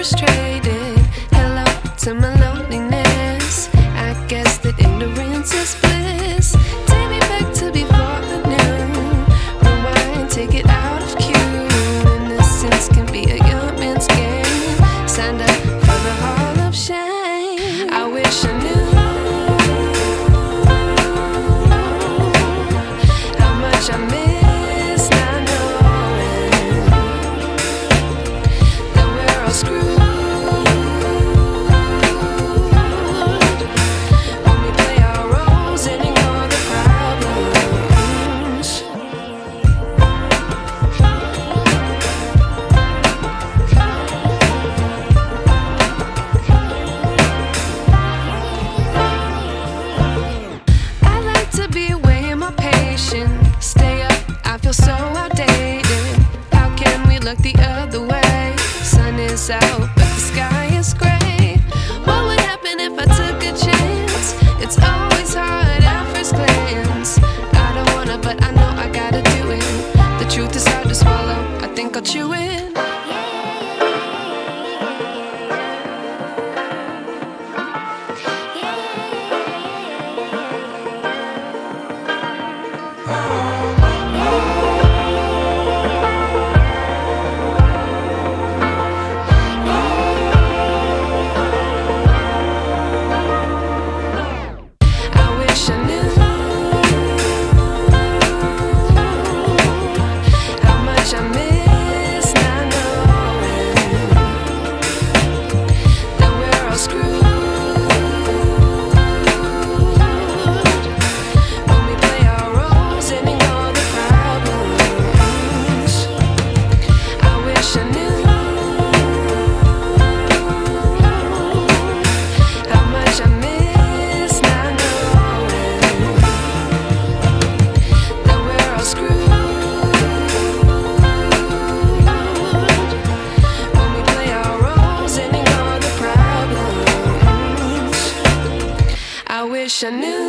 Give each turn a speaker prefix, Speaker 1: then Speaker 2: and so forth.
Speaker 1: frustrated. Hello to my loneliness. I guess that ignorance is bliss. Take me back to before I knew. Rewind, take it out of cue. Innocence can be a young man's game. Signed up for the hall of shame. I wish I knew how much I miss not knowing that we're all screwed when we play our roles and ignore the problems. I like to be away in my patience. Stay up, I feel so outdated. How can we look the other way? Sun is out, but the sky is gray. What would happen if I took a chance? It's always hard at first glance. I don't wanna, but I know I gotta do it. The truth is hard to swallow, I think I'll chew it. I wish I knew how much I miss not knowing that we're all screwed when we play our roles and ignore the problems. I wish I knew how much I miss not knowing that we're all screwed when we play our roles and ignore the problems. I wish I knew